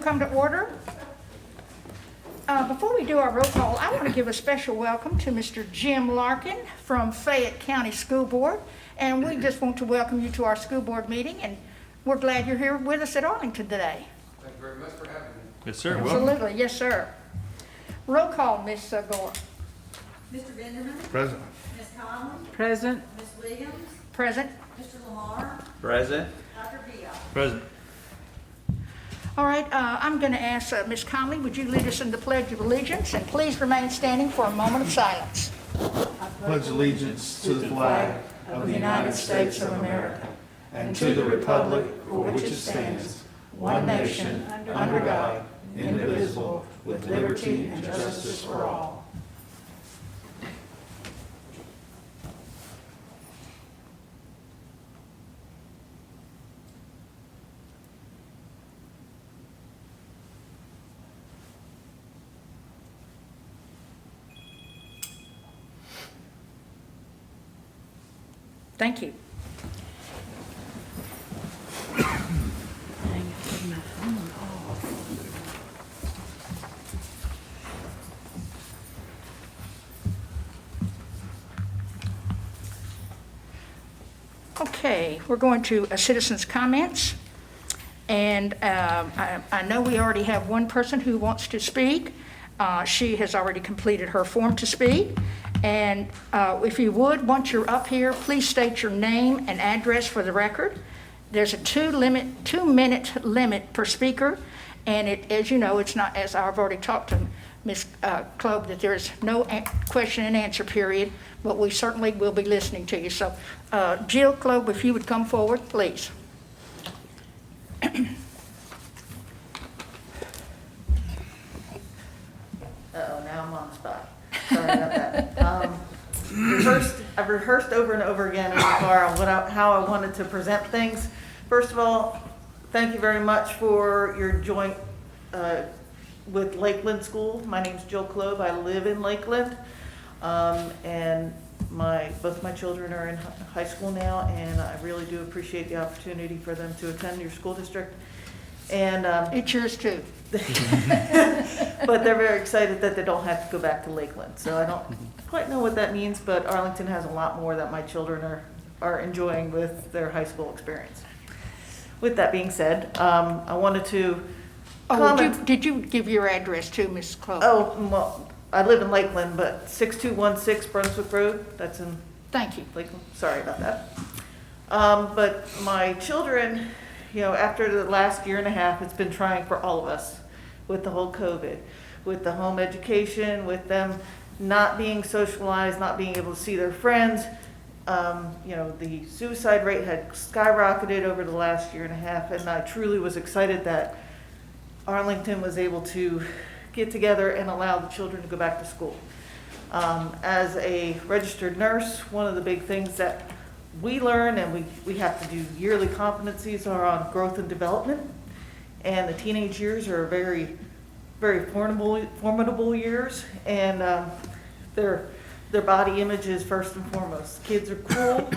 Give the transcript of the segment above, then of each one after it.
come to order. Before we do our roll call, I want to give a special welcome to Mr. Jim Larkin from Fayette County School Board. And we just want to welcome you to our school board meeting, and we're glad you're here with us at Arlington today. Thank you very much for having me. Yes, sir. Absolutely, yes, sir. Roll call, Ms. Gore. Mr. Benjamin? Present. Ms. Conlon? Present. Ms. Williams? Present. Mr. Lamar? Present. Dr. Dion? Present. All right, I'm going to ask Ms. Conley, would you lead us in the Pledge of Allegiance? And please remain standing for a moment of silence. Pledge allegiance to the flag of the United States of America and to the republic for which it stands, one nation, under God, indivisible, with liberty and justice for all. Thank you. Okay, we're going to citizens' comments. And I know we already have one person who wants to speak. She has already completed her form to speak. And if you would, once you're up here, please state your name and address for the record. There's a 2-minute limit per speaker. And as you know, it's not, as I've already talked to Ms. Klob, that there's no question and answer period, but we certainly will be listening to you. So Jill Klob, if you would come forward, please. Now I'm on the spot. Sorry about that. I've rehearsed over and over again in the car on how I wanted to present things. First of all, thank you very much for your joint with Lakeland School. My name's Jill Klob. I live in Lakeland, and both my children are in high school now, and I really do appreciate the opportunity for them to attend your school district. And It's yours too. but they're very excited that they don't have to go back to Lakeland. So I don't quite know what that means, but Arlington has a lot more that my children are enjoying with their high school experience. With that being said, I wanted to comment. Did you give your address to Ms. Klob? Oh, well, I live in Lakeland, but 6216 Brunswick Road, that's in Thank you. Lakeland. Sorry about that. But my children, after the last year and a half, it's been trying for all of us with the whole COVID, with the home education, with them not being socialized, not being able to see their friends. The suicide rate had skyrocketed over the last year and a half, and I truly was excited that Arlington was able to get together and allow the children to go back to school. As a registered nurse, one of the big things that we learn and we have to do yearly competencies are on growth and development. And the teenage years are very, very formidable years. And their body image is first and foremost. Kids are cool.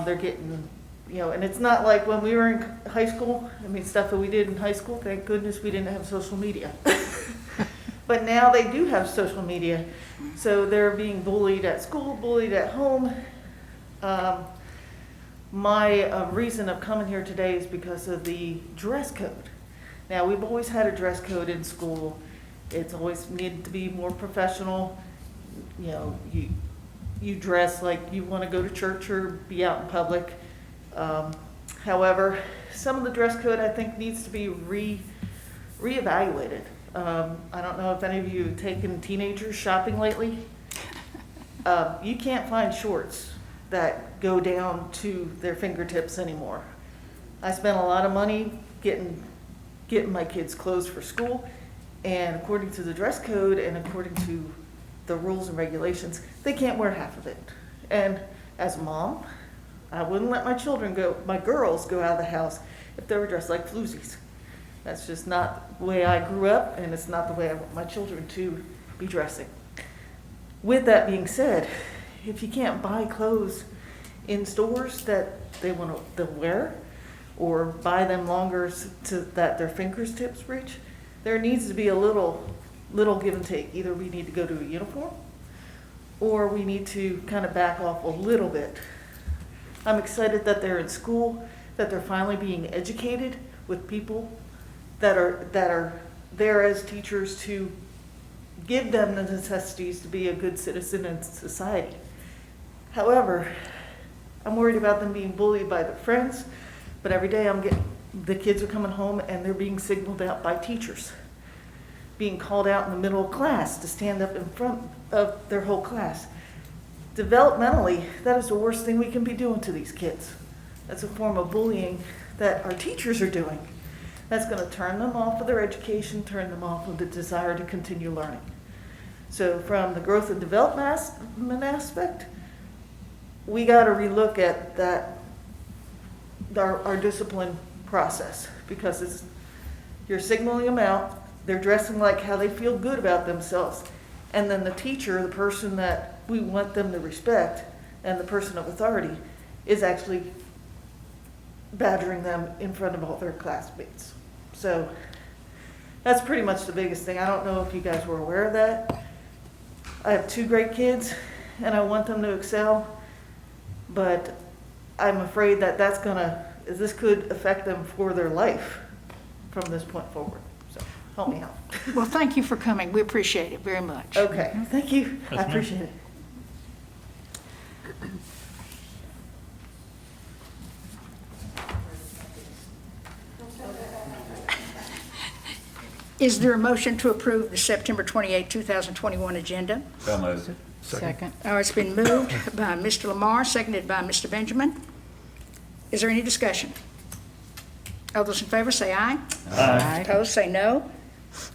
They're getting, and it's not like when we were in high school. I mean, stuff that we did in high school, thank goodness we didn't have social media. But now they do have social media. So they're being bullied at school, bullied at home. My reason of coming here today is because of the dress code. Now, we've always had a dress code in school. It's always needed to be more professional. You dress like you want to go to church or be out in public. However, some of the dress code I think needs to be reevaluated. I don't know if any of you have taken teenagers shopping lately. You can't find shorts that go down to their fingertips anymore. I spent a lot of money getting my kids clothes for school, and according to the dress code and according to the rules and regulations, they can't wear half of it. And as a mom, I wouldn't let my girls go out of the house if they were dressed like floozies. That's just not the way I grew up, and it's not the way I want my children to be dressing. With that being said, if you can't buy clothes in stores that they'll wear, or buy them longer to that their fingertips reach. There needs to be a little give and take. Either we need to go to a uniform, or we need to kind of back off a little bit. I'm excited that they're in school, that they're finally being educated with people that are there as teachers to give them the necessities to be a good citizen in society. However, I'm worried about them being bullied by their friends, but every day the kids are coming home and they're being signaled out by teachers, being called out in the middle of class to stand up in front of their whole class. Developmentally, that is the worst thing we can be doing to these kids. That's a form of bullying that our teachers are doing. That's going to turn them off of their education, turn them off of the desire to continue learning. So from the growth and development aspect, we got to relook at that, our discipline process, because you're signaling them out, they're dressing like how they feel good about themselves, and then the teacher, the person that we want them to respect, and the person of authority, is actually badgering them in front of all their classmates. So that's pretty much the biggest thing. I don't know if you guys were aware of that. I have 2 great kids, and I want them to excel, but I'm afraid that this could affect them for their life from this point forward. So help me out. Well, thank you for coming. We appreciate it very much. Okay, thank you. I appreciate it. Is there a motion to approve the September 28, 2021 agenda? So moved. Second. It's been moved by Mr. Lamar, seconded by Mr. Benjamin. Is there any discussion? All those in favor say aye. Aye. Opposed, say no.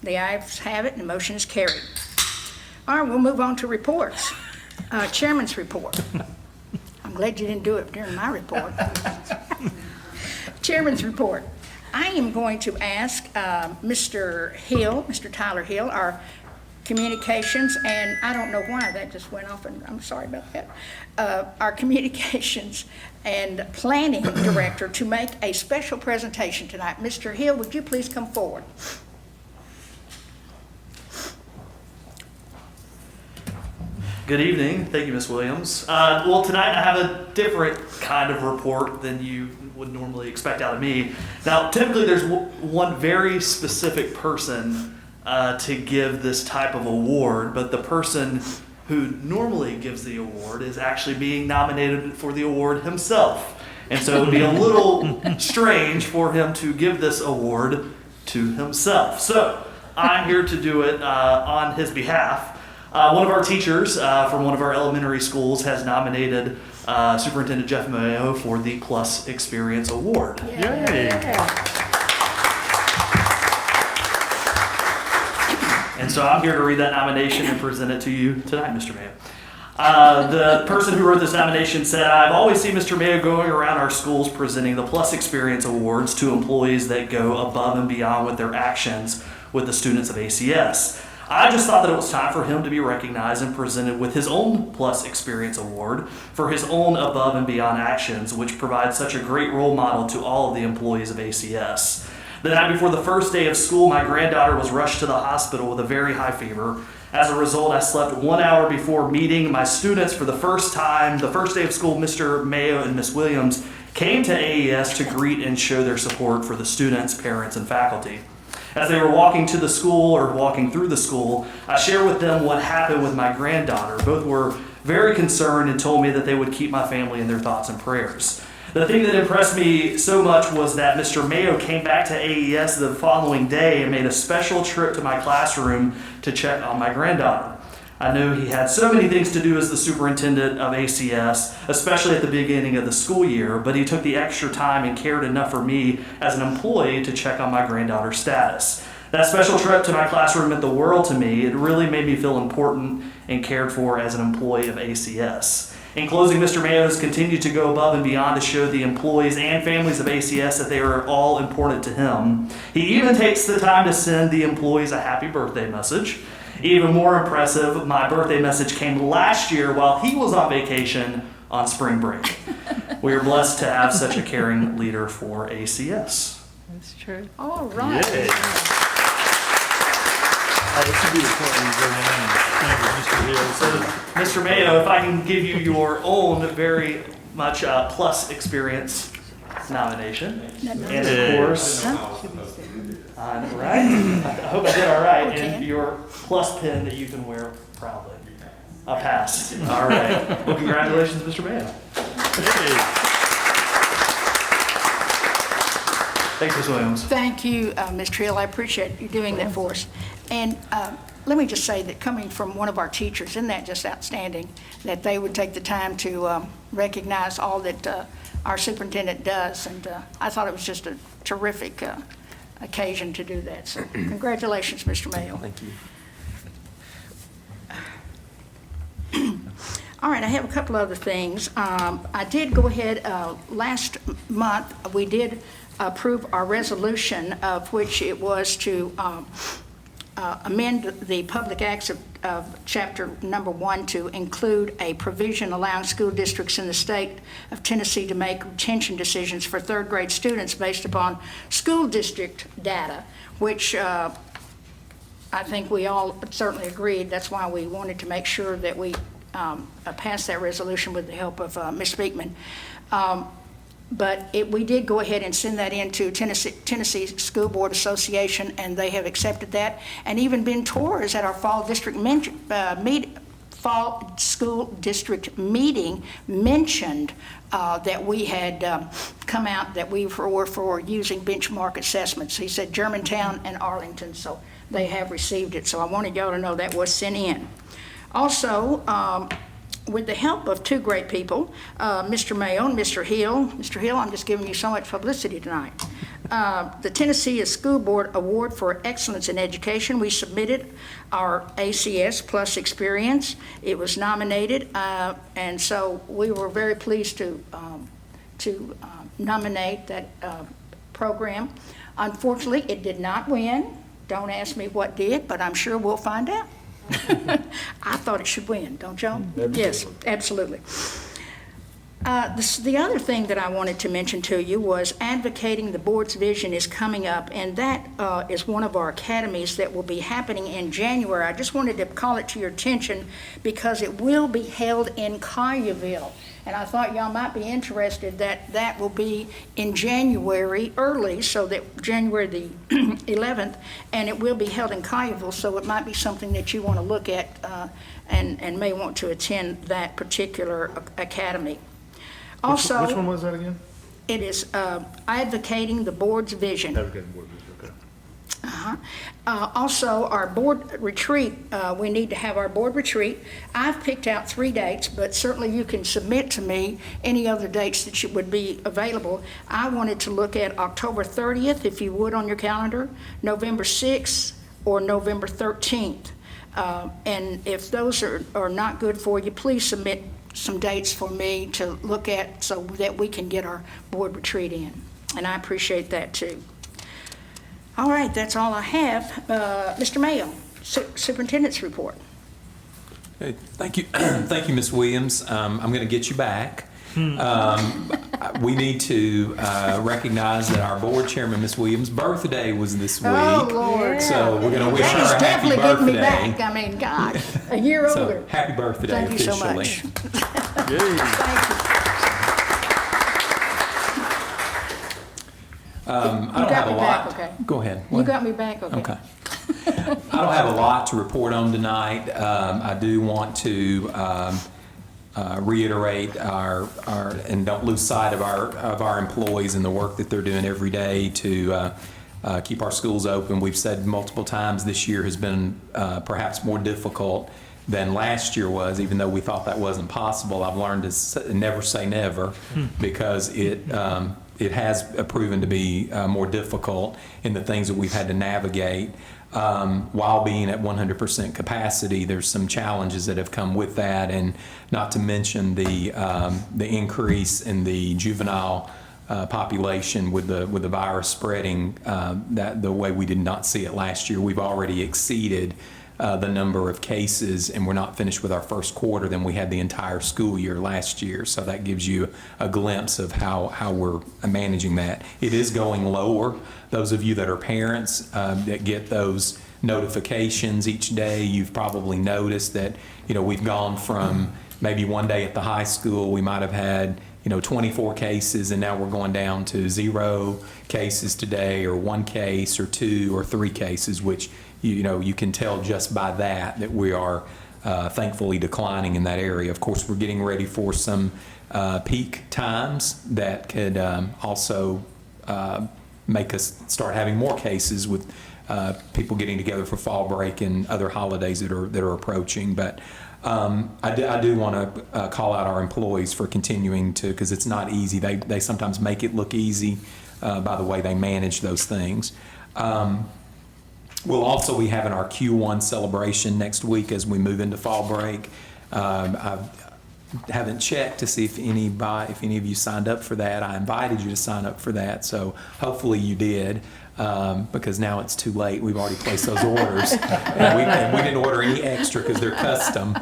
The ayes have it, and the motion is carried. All right, we'll move on to reports. Chairman's report. I'm glad you didn't do it during my report. Chairman's report. I am going to ask Mr. Hill, Mr. Tyler Hill, our communications, and I don't know why that just went off, and I'm sorry about that, our communications and planning director to make a special presentation tonight. Mr. Hill, would you please come forward? Good evening. Thank you, Ms. Williams. Well, tonight I have a different kind of report than you would normally expect out of me. Now, typically there's one very specific person to give this type of award, but the person who normally gives the award is actually being nominated for the award himself. And so it would be a little strange for him to give this award to himself. So I'm here to do it on his behalf. One of our teachers from one of our elementary schools has nominated Superintendent Jeff Mayo for the Plus Experience Award. Yay. And so I'm here to read that nomination and present it to you tonight, Mr. Mayo. The person who wrote this nomination said, "I've always seen Mr. Mayo going around our schools presenting the Plus Experience Awards to employees that go above and beyond with their actions with the students of ACS. I just thought that it was time for him to be recognized and presented with his own Plus Experience Award for his own above and beyond actions, which provides such a great role model to all of the employees of ACS. The night before the first day of school, my granddaughter was rushed to the hospital with a very high fever. As a result, I slept 1 hour before meeting my students for the first time. The first day of school, Mr. Mayo and Ms. Williams came to AES to greet and show their support for the students, parents, and faculty. As they were walking to the school or walking through the school, I shared with them what happened with my granddaughter. Both were very concerned and told me that they would keep my family in their thoughts and prayers. The thing that impressed me so much was that Mr. Mayo came back to AES the following day and made a special trip to my classroom to check on my granddaughter. I know he had so many things to do as the superintendent of ACS, especially at the beginning of the school year, but he took the extra time and cared enough for me as an employee to check on my granddaughter's status. That special trip to my classroom meant the world to me. It really made me feel important and cared for as an employee of ACS. In closing, Mr. Mayo has continued to go above and beyond to show the employees and families of ACS that they are all important to him. He even takes the time to send the employees a happy birthday message. Even more impressive, my birthday message came last year while he was on vacation on spring break. We are blessed to have such a caring leader for ACS. That's true. All right. This should be the point where you go in and stand with Mr. Hill. So, Mr. Mayo, if I can give you your own very much plus experience nomination. And of course, right? I hope I did all right. And your plus pin that you can wear proudly. A pass. All right. Well, congratulations, Mr. Mayo. Thanks, Ms. Williams. Thank you, Ms. Trill. I appreciate you doing that for us. And let me just say that coming from one of our teachers, isn't that just outstanding, that they would take the time to recognize all that our superintendent does. And I thought it was just a terrific occasion to do that. So congratulations, Mr. Mayo. Thank you. All right, I have a couple other things. I did go ahead, last month, we did approve our resolution, of which it was to amend the Public Acts of Chapter Number 1 to include a provision allowing school districts in the state of Tennessee to make retention decisions for third grade students based upon school district data, which I think we all certainly agreed. That's why we wanted to make sure that we passed that resolution with the help of Ms. Speakman. But we did go ahead and send that into Tennessee School Board Association, and they have accepted that. And even Ben Torres at our fall school district meeting mentioned that we had come out that we were for using benchmark assessments. He said Germantown and Arlington, so they have received it. So I wanted y'all to know that was sent in. Also, with the help of two great people, Mr. Mayo and Mr. Hill. Mr. Hill, I'm just giving you so much publicity tonight. The Tennessee School Board Award for Excellence in Education, we submitted our ACS Plus experience. It was nominated, and so we were very pleased to nominate that program. Unfortunately, it did not win. Don't ask me what did, but I'm sure we'll find out. I thought it should win, don't y'all? Yes, absolutely. The other thing that I wanted to mention to you was Advocating the Board's Vision is coming up, and that is one of our academies that will be happening in January. I just wanted to call it to your attention because it will be held in Collierville. And I thought y'all might be interested that will be in January early, so that January the 11th, and it will be held in Collierville, so it might be something that you want to look at and may want to attend that particular academy. Also, Which one was that again? it is Advocating the Board's Vision. Advocating Board Vision, okay. Also, our board retreat, we need to have our board retreat. I've picked out 3 dates, but certainly you can submit to me any other dates that would be available. I wanted to look at October 30th, if you would, on your calendar, November 6th, or November 13th. And if those are not good for you, please submit some dates for me to look at so that we can get our board retreat in. And I appreciate that too. All right, that's all I have. Mr. Mayo, Superintendent's report. Okay, thank you. Thank you, Ms. Williams. I'm going to get you back. We need to recognize that our board chairman, Ms. Williams' birthday was this week. Oh, Lord. So we're going to wish her That is a happy definitely getting me birthday. back. I mean, God, a year So older. happy birthday Thank you so officially. much. Yay. Thank you. I don't got have a me lot. back, okay. Go ahead. You got me back, okay. Okay. I don't have a lot to report on tonight. I do want to reiterate our and don't lose sight of our employees and the work that they're doing every day to keep our schools open. We've said multiple times this year has been perhaps more difficult than last year was, even though we thought that wasn't possible. I've learned to never say never because it has proven to be more difficult in the things that we've had to navigate. While being at 100% capacity, there's some challenges that have come with that, and not to mention the increase in the juvenile population with the virus spreading that the way we did not see it last year. We've already exceeded the number of cases, and we're not finished with our first quarter than we had the entire school year last year. So that gives you a glimpse of how we're managing that. It is going lower. Those of you that are parents that get those notifications each day, you've probably noticed that, we've gone from maybe one day at the high school, we might have had 24 cases, and now we're going down to 0 cases today, or 1 case, or 2 or 3 cases, which you can tell just by that we are thankfully declining in that area. Of course, we're getting ready for some peak times that could also make us start having more cases with people getting together for fall break and other holidays that are approaching. But I do want to call out our employees for continuing to, because it's not easy. They sometimes make it look easy by the way they manage those things. We'll also be having our Q1 celebration next week as we move into fall break. I haven't checked to see if any of you signed up for that. I invited you to sign up for that, so hopefully you did. Because now it's too late. We've already placed those orders. and we didn't order any extra because they're custom.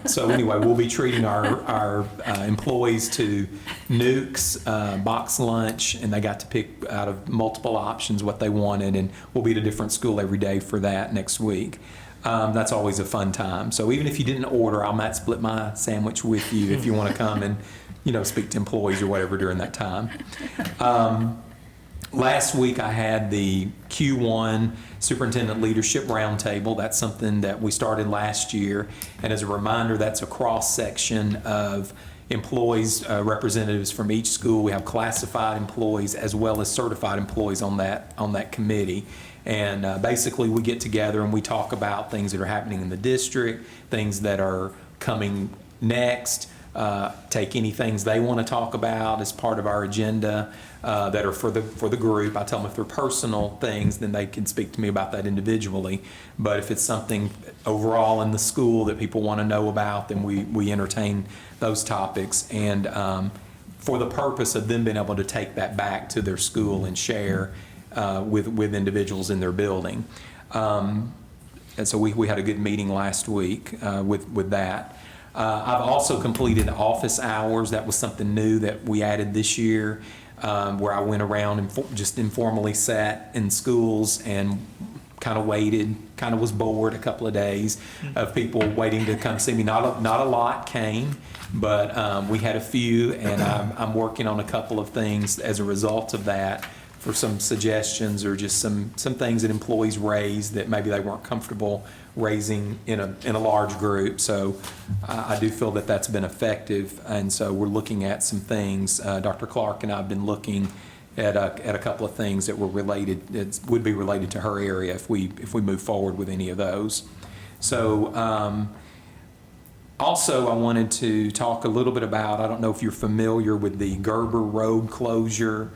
So anyway, we'll be treating our employees to Nukes, box lunch, and they got to pick out of multiple options what they wanted, and we'll be at a different school every day for that next week. That's always a fun time. So even if you didn't order, I might split my sandwich with you if you want to come and speak to employees or whatever during that time. Last week I had the Q1 Superintendent Leadership Roundtable. That's something that we started last year. And as a reminder, that's a cross-section of employees, representatives from each school. We have classified employees as well as certified employees on that committee. And basically we get together and we talk about things that are happening in the district, things that are coming next, take any things they want to talk about as part of our agenda that are for the group. I tell them if they're personal things, then they can speak to me about that individually. But if it's something overall in the school that people want to know about, then we entertain those topics. And for the purpose of them being able to take that back to their school and share with individuals in their building. And so we had a good meeting last week with that. I've also completed office hours. That was something new that we added this year, where I went around and just informally sat in schools and kind of waited, kind of was bored a couple of days of people waiting to come see me. Not a lot came, but we had a few, and I'm working on a couple of things as a result of that, for some suggestions or just some things that employees raised that maybe they weren't comfortable raising in a large group. So I do feel that that's been effective, and so we're looking at some things. Dr. Clark and I have been looking at a couple of things that would be related to her area if we move forward with any of those. So also I wanted to talk a little bit about, I don't know if you're familiar with the Gerber Road closure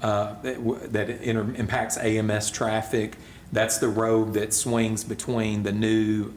that impacts AMS traffic. That's the road that swings between the new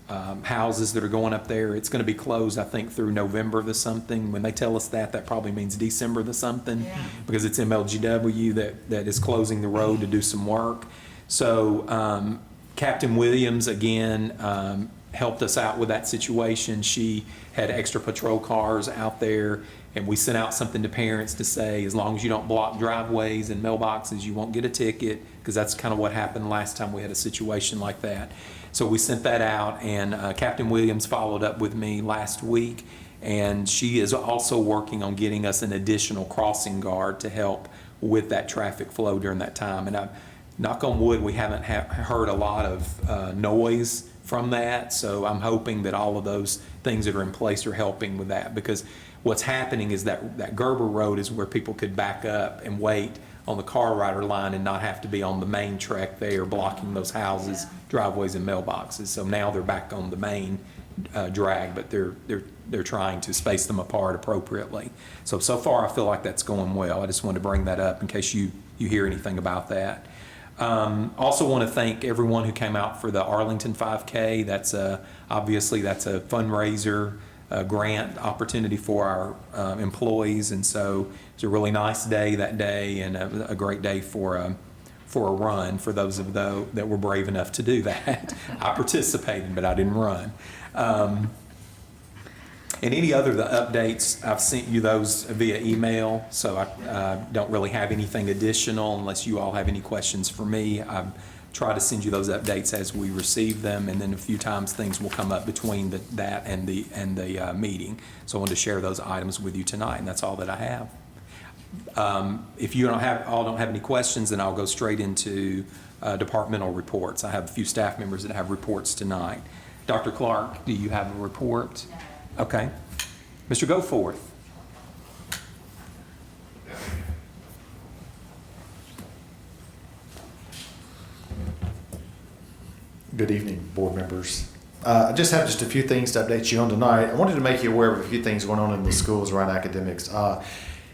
houses that are going up there. It's going to be closed, I think, through November the something. When they tell us that probably means December the something, because it's MLGW that is closing the road to do some work. So Captain Williams, again, helped us out with that situation. She had extra patrol cars out there, and we sent out something to parents to say, as long as you don't block driveways and mailboxes, you won't get a ticket, because that's kind of what happened last time we had a situation like that. So we sent that out, and Captain Williams followed up with me last week, and she is also working on getting us an additional crossing guard to help with that traffic flow during that time. And knock on wood, we haven't heard a lot of noise from that, so I'm hoping that all of those things that are in place are helping with that, because what's happening is that Gerber Road is where people could back up and wait on the car rider line and not have to be on the main track there blocking those houses, driveways, and mailboxes. So now they're back on the main drag, but they're trying to space them apart appropriately. So far I feel like that's going well. I just wanted to bring that up in case you hear anything about that. Also want to thank everyone who came out for the Arlington 5K. That's obviously that's a fundraiser, grant opportunity for our employees, and so it's a really nice day that day, and a great day for for a run for those of those that were brave enough to do that. I participated, but I didn't run. And any other the updates, I've sent you those via email, so I don't really have anything additional unless you all have any questions for me. I try to send you those updates as we receive them, and then a few times things will come up between that and the meeting. So I wanted to share those items with you tonight, and that's all that I have. If you don't have any questions, then I'll go straight into departmental reports. I have a few staff members that have reports tonight. Dr. Clark, do you have a report? No. Okay. Mr. Goforth. Good evening, board members. I just have a few things to update you on tonight. I wanted to make you aware of a few things going on in the schools around academics.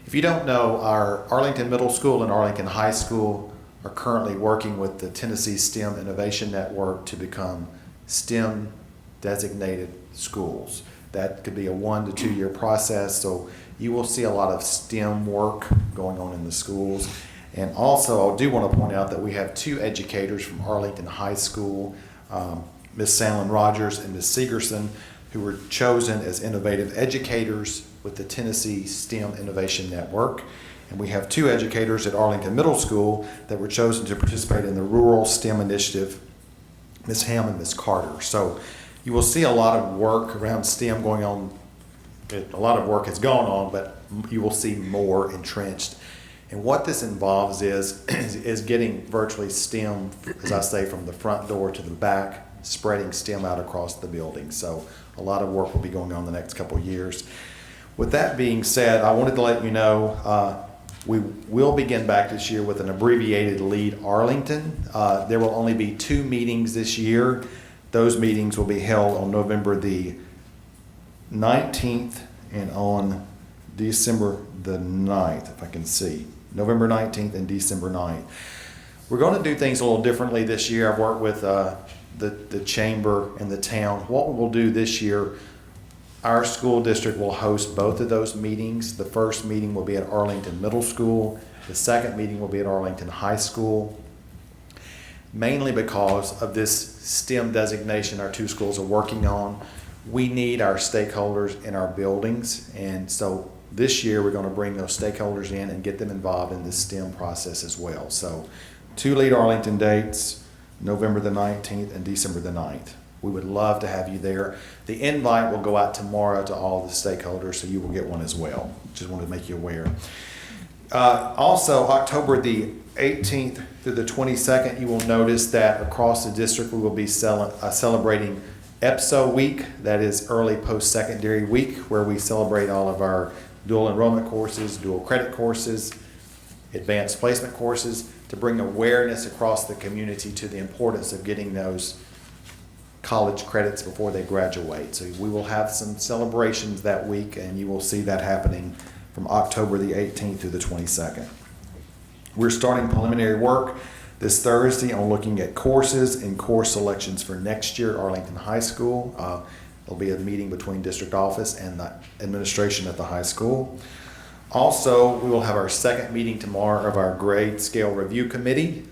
If you don't know, our Arlington Middle School and Arlington High School are currently working with the Tennessee STEM Innovation Network to become STEM designated schools. That could be a 1 to 2 year process, so you will see a lot of STEM work going on in the schools. And also, I do want to point out that we have 2 educators from Arlington High School, Ms. Sandlin Rogers and Ms. Segerson, who were chosen as innovative educators with the Tennessee STEM Innovation Network. And we have 2 educators at Arlington Middle School that were chosen to participate in the Rural STEM Initiative, Ms. Ham and Ms. Carter. So you will see a lot of work around STEM going on. A lot of work has gone on, but you will see more entrenched. And what this involves is getting virtually STEM, as I say, from the front door to the back, spreading STEM out across the building. So a lot of work will be going on the next couple of years. With that being said, I wanted to let you know we will begin back this year with an abbreviated Lead Arlington. There will only be 2 meetings this year. Those meetings will be held on November the 19th and on December the 9th, if I can see. November 19th and December 9th. We're going to do things a little differently this year. I've worked with the chamber and the town. What we'll do this year, our school district will host both of those meetings. The first meeting will be at Arlington Middle School. The second meeting will be at Arlington High School. Mainly because of this STEM designation our 2 schools are working on. We need our stakeholders in our buildings, and so this year we're going to bring those stakeholders in and get them involved in the STEM process as well. So 2 Lead Arlington dates, November the 19th and December the 9th. We would love to have you there. The invite will go out tomorrow to all the stakeholders, so you will get one as well. Just wanted to make you aware. Also, October the 18th through the 22nd, you will notice that across the district we will be celebrating EPSO week. That is early post-secondary week, where we celebrate all of our dual enrollment courses, dual credit courses, advanced placement courses, to bring awareness across the community to the importance of getting those college credits before they graduate. So we will have some celebrations that week, and you will see that happening from October the 18th through the 22nd. We're starting preliminary work this Thursday on looking at courses and course selections for next year at Arlington High School. There'll be a meeting between district office and the administration at the high school. Also, we will have our second meeting tomorrow of our grade scale review committee.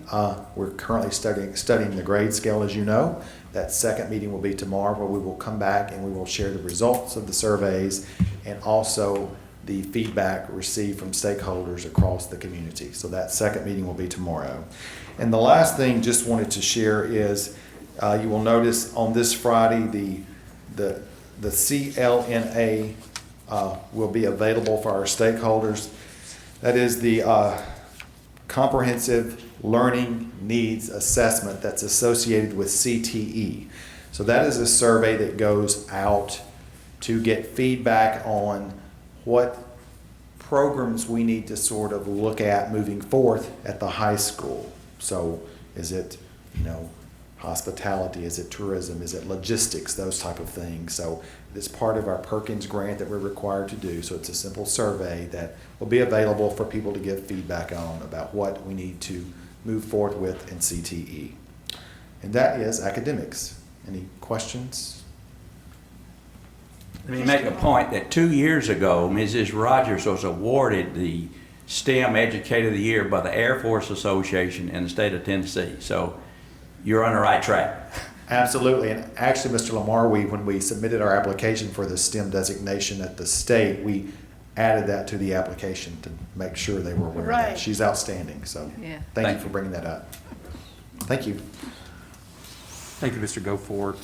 We're currently studying the grade scale, as you know. That second meeting will be tomorrow, where we will come back and we will share the results of the surveys and also the feedback received from stakeholders across the community. So that second meeting will be tomorrow. And the last thing just wanted to share is you will notice on this Friday the CLNA will be available for our stakeholders. That is the Comprehensive Learning Needs Assessment that's associated with CTE. So that is a survey that goes out to get feedback on what programs we need to sort of look at moving forth at the high school. So is it, hospitality? Is it tourism? Is it logistics? Those type of things. So it's part of our Perkins grant that we're required to do. So it's a simple survey that will be available for people to give feedback on about what we need to move forward with in CTE. And that is academics. Any questions? Let me make a point that 2 years ago, Mrs. Rogers was awarded the STEM Educator of the Year by the Air Force Association in the state of Tennessee. So you're on the right track. Absolutely, and actually, Mr. Lamar, when we submitted our application for the STEM designation at the state, we added that to the application to make sure they were aware of that. Right. She's outstanding, so Yeah. thank you Thank for bringing that up. Thank you. Thank you, Mr. Goforth.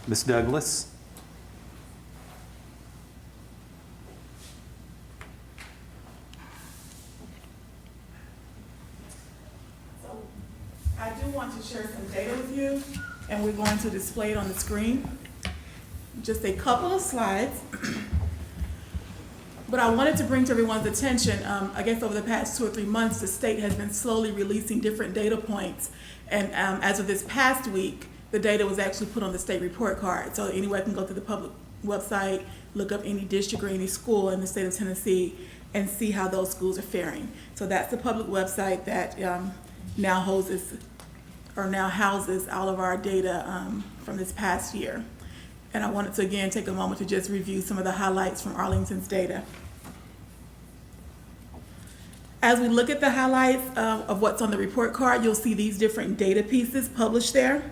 Ms. Douglas? I do want to share some data with you, and we're going to display it on the screen. Just a couple of slides. But I wanted to bring to everyone's attention, I guess over the past 2 or 3 months, the state has been slowly releasing different data points. And as of this past week, the data was actually put on the state report card. So anyone can go to the public website, look up any district or any school in the state of Tennessee, and see how those schools are faring. So that's the public website that now houses all of our data from this past year. And I wanted to again take a moment to just review some of the highlights from Arlington's data. As we look at the highlights of what's on the report card, you'll see these different data pieces published there.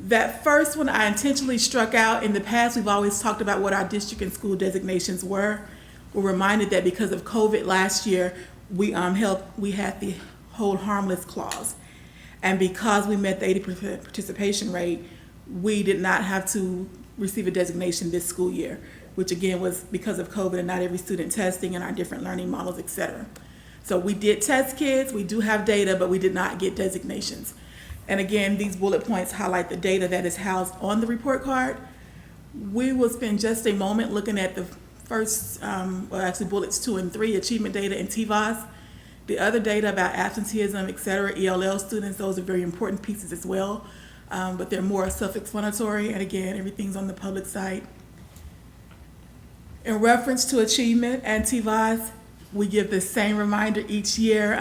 That first one I intentionally struck out. In the past, we've always talked about what our district and school designations were. We're reminded that because of COVID last year, we had the hold harmless clause. And because we met the 80% participation rate, we did not have to receive a designation this school year, which again was because of COVID and not every student testing and our different learning models, et cetera. So we did test kids, we do have data, but we did not get designations. And again, these bullet points highlight the data that is housed on the report card. We will spend just a moment looking at the first, actually bullets 2 and 3, achievement data and TVOS. The other data about absenteeism, et cetera, ELL students, those are very important pieces as well. But they're more self-explanatory, and again, everything's on the public site. In reference to achievement and TVOS, we give the same reminder each year,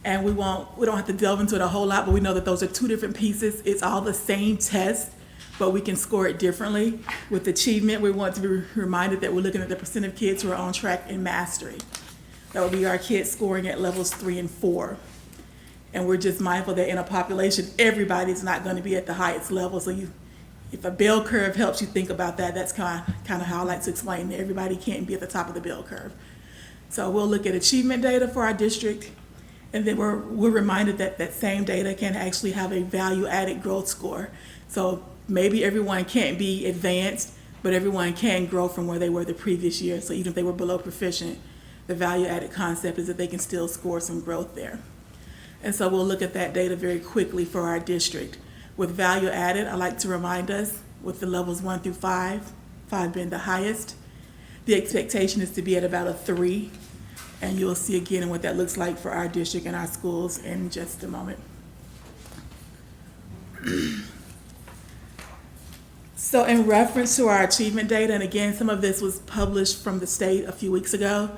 and we don't have to delve into it a whole lot, but we know that those are 2 different pieces. It's all the same test, but we can score it differently. With achievement, we want to be reminded that we're looking at the percent of kids who are on track in mastery. That would be our kids scoring at levels 3 and 4. And we're just mindful that in a population, everybody's not going to be at the highest level. So if a bell curve helps you think about that, that's kind of how I like to explain that everybody can't be at the top of the bell curve. So we'll look at achievement data for our district, and then we're reminded that that same data can actually have a value-added growth score. So maybe everyone can't be advanced, but everyone can grow from where they were the previous year. So even if they were below proficient, the value-added concept is that they can still score some growth there. And so we'll look at that data very quickly for our district. With value added, I like to remind us with the levels 1 through 5, 5 being the highest, the expectation is to be at about a 3. And you'll see again what that looks like for our district and our schools in just a moment. So in reference to our achievement data, and again, some of this was published from the state a few weeks ago,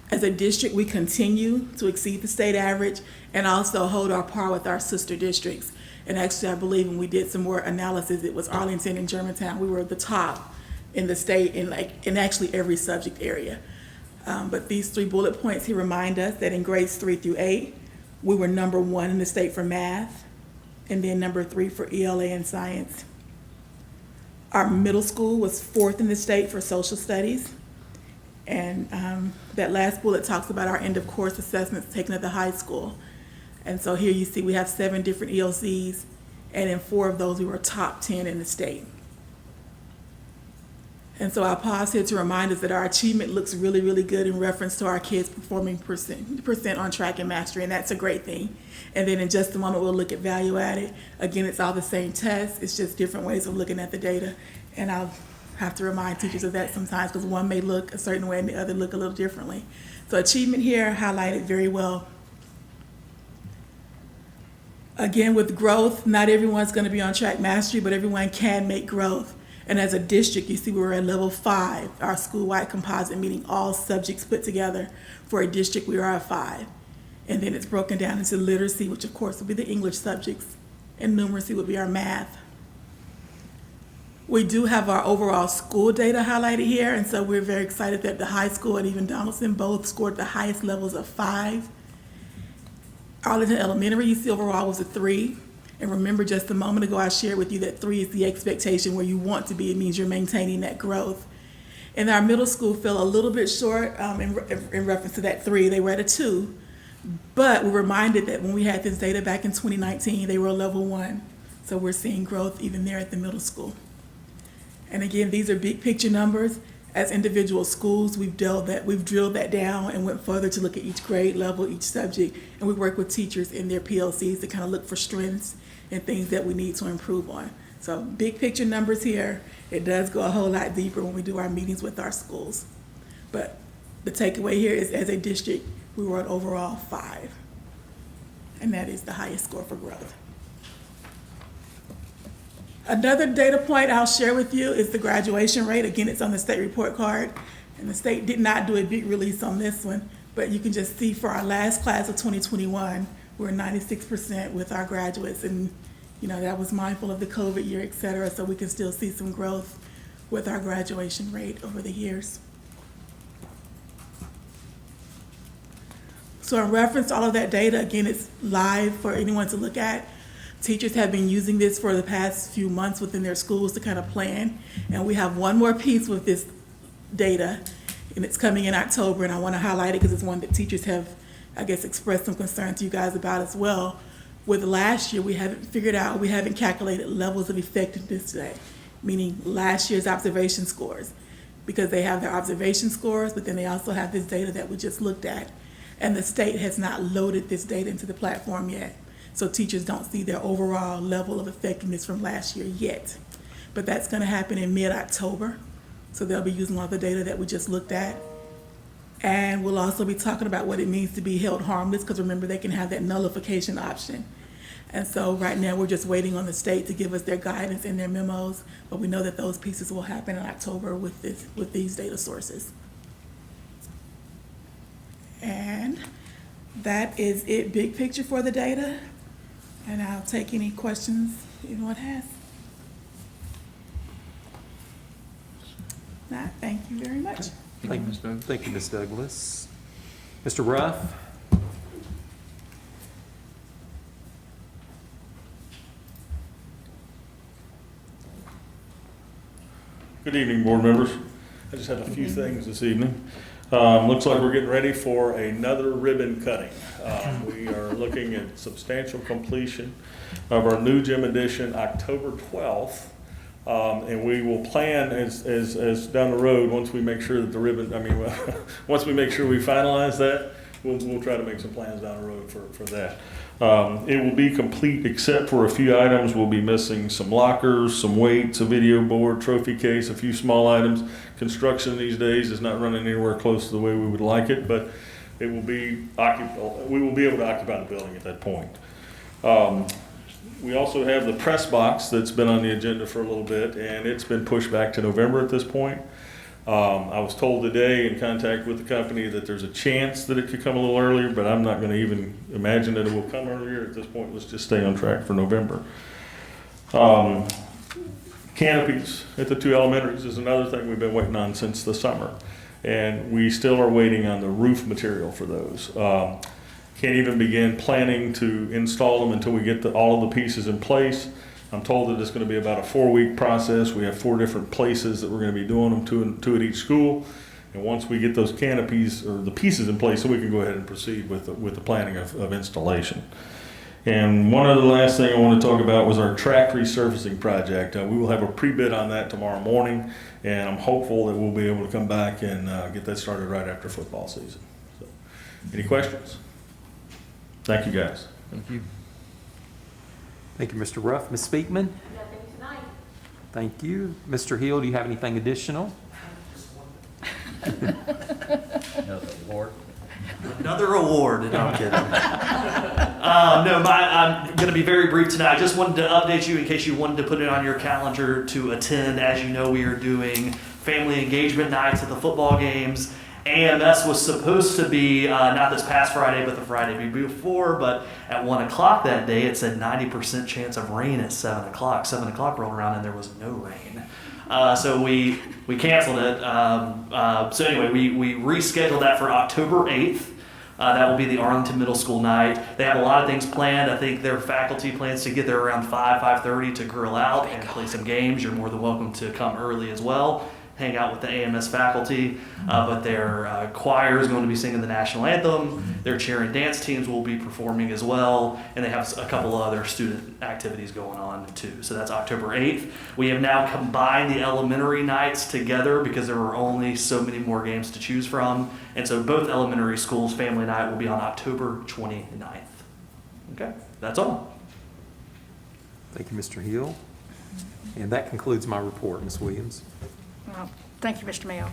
as a district, we continue to exceed the state average and also hold our par with our sister districts. And actually, I believe when we did some more analysis, it was Arlington and Germantown. We were at the top in the state in actually every subject area. But these 3 bullet points here remind us that in grades 3 through 8, we were number 1 in the state for math, and then number 3 for ELA and science. Our middle school was 4th in the state for social studies. And that last bullet talks about our end of course assessments taken at the high school. And so here you see we have 7 different ELCs, and in 4 of those we were top 10 in the state. And so I'll pause here to remind us that our achievement looks really, really good in reference to our kids performing percent on track and mastery, and that's a great thing. And then in just a moment we'll look at value added. Again, it's all the same test, it's just different ways of looking at the data. And I'll have to remind teachers of that sometimes because one may look a certain way and the other look a little differently. So achievement here highlighted very well. Again, with growth, not everyone's going to be on track mastery, but everyone can make growth. And as a district, you see we're at level 5, our school-wide composite, meaning all subjects put together. For a district, we are at 5. And then it's broken down into literacy, which of course will be the English subjects, and numeracy would be our math. We do have our overall school data highlighted here, and so we're very excited that the high school and even Donaldson both scored the highest levels of 5. Arlington Elementary, you see overall was a 3. And remember, just a moment ago, I shared with you that 3 is the expectation where you want to be. It means you're maintaining that growth. And our middle school fell a little bit short in reference to that 3. They were at a 2. But we're reminded that when we had this data back in 2019, they were a level 1. So we're seeing growth even there at the middle school. And again, these are big picture numbers. As individual schools, we've drilled that down and went further to look at each grade level, each subject, and we work with teachers in their PLCs to kind of look for strengths and things that we need to improve on. So big picture numbers here. It does go a whole lot deeper when we do our meetings with our schools. But the takeaway here is, as a district, we were at overall 5, and that is the highest score for growth. Another data point I'll share with you is the graduation rate. Again, it's on the state report card, and the state did not do a big release on this one, but you can just see for our last class of 2021, we're 96% with our graduates, and that was mindful of the COVID year, et cetera, so we can still see some growth with our graduation rate over the years. So in reference to all of that data, again, it's live for anyone to look at. Teachers have been using this for the past few months within their schools to kind of plan. And we have one more piece with this data, and it's coming in October, and I want to highlight it because it's one that teachers have, I guess, expressed some concern to you guys about as well. With last year, we haven't calculated levels of effectiveness today, meaning last year's observation scores, because they have their observation scores, but then they also have this data that we just looked at. And the state has not loaded this data into the platform yet. So teachers don't see their overall level of effectiveness from last year yet. But that's going to happen in mid-October. So they'll be using all the data that we just looked at. And we'll also be talking about what it means to be held harmless, because remember, they can have that nullification option. And so right now we're just waiting on the state to give us their guidance and their memos, but we know that those pieces will happen in October with these data sources. And that is it, big picture for the data. And I'll take any questions anyone has. Nah, thank you very much. Thank you, Ms. Douglas. Mr. Ruff? Good evening, board members. I just have a few things this evening. Looks like we're getting ready for another ribbon cutting. We are looking at substantial completion of our new gym addition October 12th. And we will plan as down the road, once we make sure that the ribbon, once we make sure we finalize that, we'll try to make some plans down the road for that. It will be complete except for a few items. We'll be missing some lockers, some weights, a video board, trophy case, a few small items. Construction these days is not running anywhere close to the way we would like it, but it will be we will be able to occupy the building at that point. We also have the press box that's been on the agenda for a little bit, and it's been pushed back to November at this point. I was told today in contact with the company that there's a chance that it could come a little earlier, but I'm not going to even imagine that it will come earlier at this point. Let's just stay on track for November. Canopies at the 2 elementaries is another thing we've been waiting on since the summer, and we still are waiting on the roof material for those. Can't even begin planning to install them until we get all of the pieces in place. I'm told that it's going to be about a 4-week process. We have 4 different places that we're going to be doing them, 2 at each school. And once we get those canopies or the pieces in place, so we can go ahead and proceed with the planning of installation. And one other last thing I want to talk about was our track resurfacing project. We will have a pre-bid on that tomorrow morning, and I'm hopeful that we'll be able to come back and get that started right after football season. So, any questions? Thank you, guys. Thank you. Thank you, Mr. Ruff. Ms. Speakman? Nothing tonight. Thank you. Mr. Hill, do you have anything additional? Another award. Another award. No, I'm kidding. I'm going to be very brief tonight. I just wanted to update you in case you wanted to put it on your calendar to attend. As you know, we are doing family engagement nights at the football games. AMS was supposed to be not this past Friday, but the Friday before. But at 1 o'clock that day, it said 90% chance of rain at 7 o'clock. 7 o'clock rolled around and there was no rain. So we canceled it. So anyway, we rescheduled that for October 8th. That will be the Arlington Middle School night. They have a lot of things planned. I think their faculty plans to get there around 5:30 to grill out and play some games. You're more than welcome to come early as well, hang out with the AMS faculty. But their choir is going to be singing the national anthem. Their cheer and dance teams will be performing as well. And they have a couple of other student activities going on too. So that's October 8th. We have now combined the elementary nights together because there were only so many more games to choose from. And so both elementary schools' family night will be on October 29th. Okay, that's all. Thank you, Mr. Hill. And that concludes my report, Ms. Williams. Well, thank you, Mr. Mayo.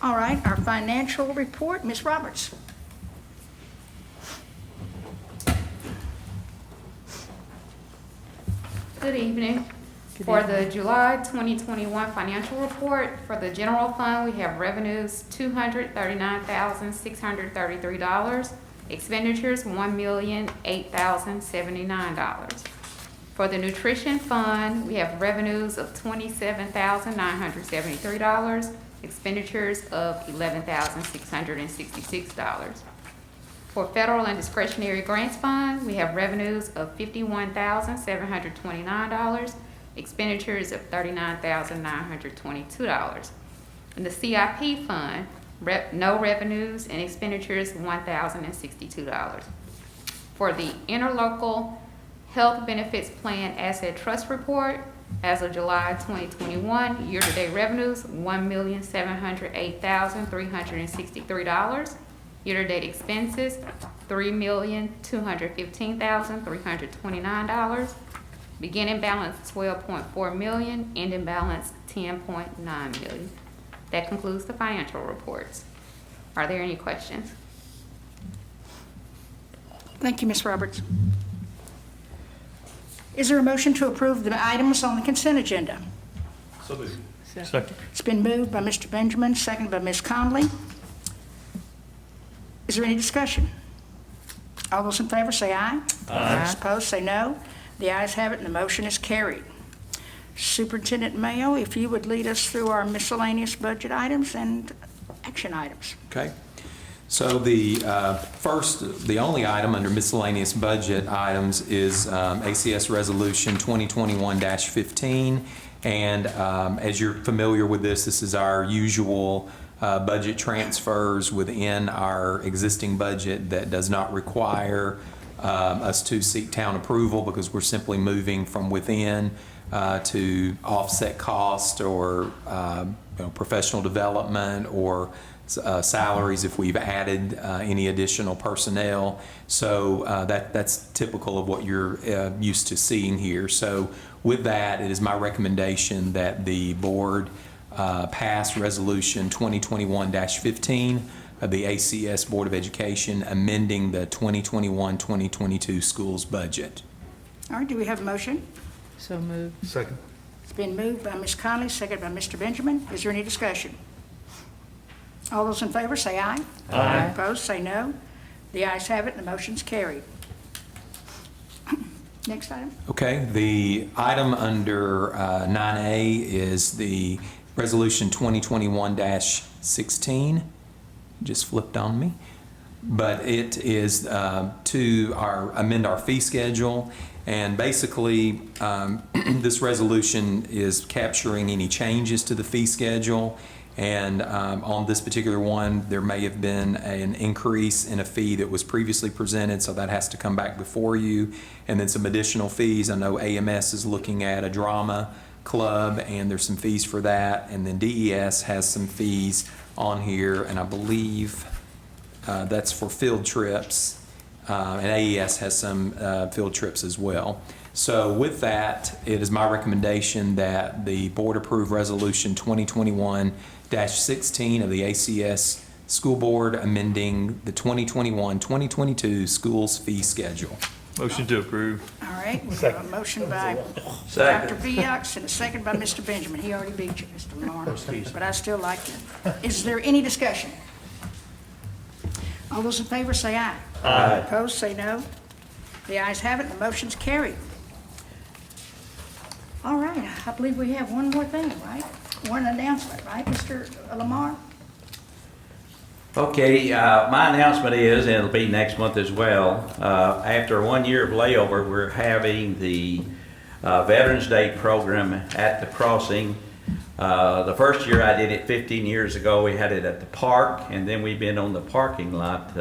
All right, our financial report, Ms. Roberts. Good evening. For the July 2021 financial report, for the general fund, we have revenues $239,633, expenditures $1,008,079. For the nutrition fund, we have revenues of $27,973, expenditures of $11,666. For federal and discretionary grants fund, we have revenues of $51,729, expenditures of $39,922. In the CIP fund, no revenues and expenditures $1,062. For the interlocal health benefits plan asset trust report, as of July 2021, year-to-date revenues $1,708,363. Year-to-date expenses $3,215,329. Beginning balance $12.4 million, ending balance $10.9 million. That concludes the financial reports. Are there any questions? Thank you, Ms. Roberts. Is there a motion to approve the items on the consent agenda? So moved. Second. It's been moved by Mr. Benjamin, seconded by Ms. Conley. Is there any discussion? All those in favor say aye. Aye. Those opposed say no. The ayes have it and the motion is carried. Superintendent Mayo, if you would lead us through our miscellaneous budget items and action items. Okay. So the the only item under miscellaneous budget items is ACS Resolution 2021-15. And as you're familiar with this is our usual budget transfers within our existing budget that does not require us to seek town approval because we're simply moving from within to offset cost or professional development or salaries if we've added any additional personnel. So that's typical of what you're used to seeing here. So with that, it is my recommendation that the board pass Resolution 2021-15 of the ACS Board of Education amending the 2021-2022 schools budget. All right, do we have a motion? So moved. Second. It's been moved by Ms. Conley, seconded by Mr. Benjamin. Is there any discussion? All those in favor say aye. Aye. Opposed say no. The ayes have it and the motion's carried. Next item. Okay, the item under 9A is the Resolution 2021-16. Just flipped on me. But it is to amend our fee schedule. And basically, this resolution is capturing any changes to the fee schedule. And on this particular one, there may have been an increase in a fee that was previously presented, so that has to come back before you. And then some additional fees. I know AMS is looking at a drama club, and there's some fees for that. And then DES has some fees on here, and I believe that's for field trips. And AES has some field trips as well. So with that, it is my recommendation that the board approve Resolution 2021-16 of the ACS School Board amending the 2021-2022 schools fee schedule. Motion to approve. All right, we have a motion by Second. Dr. Viaux and a second by Mr. Benjamin. He already beat you, Mr. Lamar, but I still like you. Is there any discussion? All those in favor say aye. Aye. Opposed, say no. The ayes have it, the motion's carried. All right, I believe we have one more thing, right? One announcement, right, Mr. Lamar? Okay, my announcement is, and it'll be next month as well, after 1 year of layover, we're having the Veterans Day program at the crossing. The first year I did it 15 years ago, we had it at the park, and then we've been on the parking lot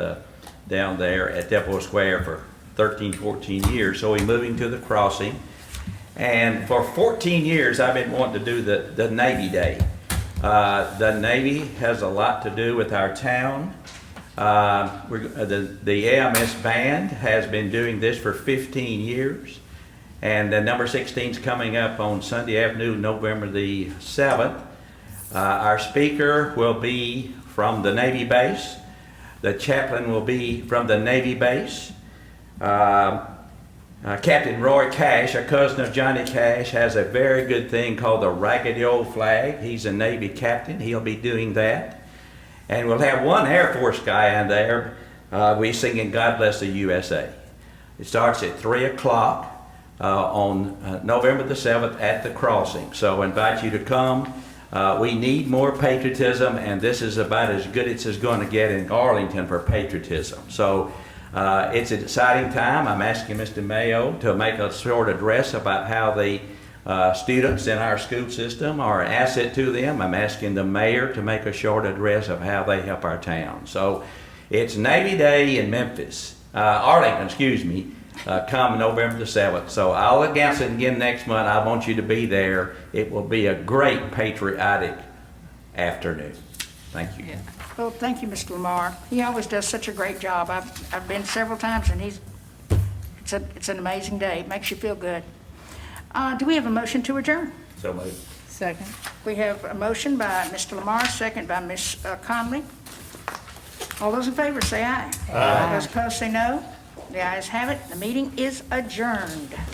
down there at Depot Square for 13, 14 years. So we're moving to the crossing. And for 14 years, I've been wanting to do the Navy Day. The Navy has a lot to do with our town. The AMS band has been doing this for 15 years. And number 16 is coming up on Sunday afternoon, November the 7th. Our speaker will be from the Navy base. The chaplain will be from the Navy base. Captain Roy Cash, a cousin of Johnny Cash, has a very good thing called the Raggedy Old Flag. He's a Navy captain. He'll be doing that. And we'll have one Air Force guy in there. We're singing God Bless the USA. It starts at 3 o'clock on November the 7th at the crossing. So I invite you to come. We need more patriotism, and this is about as good as it's going to get in Arlington for patriotism. So it's an exciting time. I'm asking Mr. Mayo to make a short address about how the students in our school system are an asset to them. I'm asking the mayor to make a short address of how they help our town. So it's Navy Day in Memphis, Arlington, excuse me, come November the 7th. So I'll announce it again next month. I want you to be there. It will be a great patriotic afternoon. Thank you. Well, thank you, Mr. Lamar. He always does such a great job. I've been several times, and it's an amazing day. It makes you feel good. Do we have a motion to adjourn? So moved. Second. We have a motion by Mr. Lamar, second by Ms. Conley. All those in favor say aye. Aye. Those opposed say no. The ayes have it. The meeting is adjourned.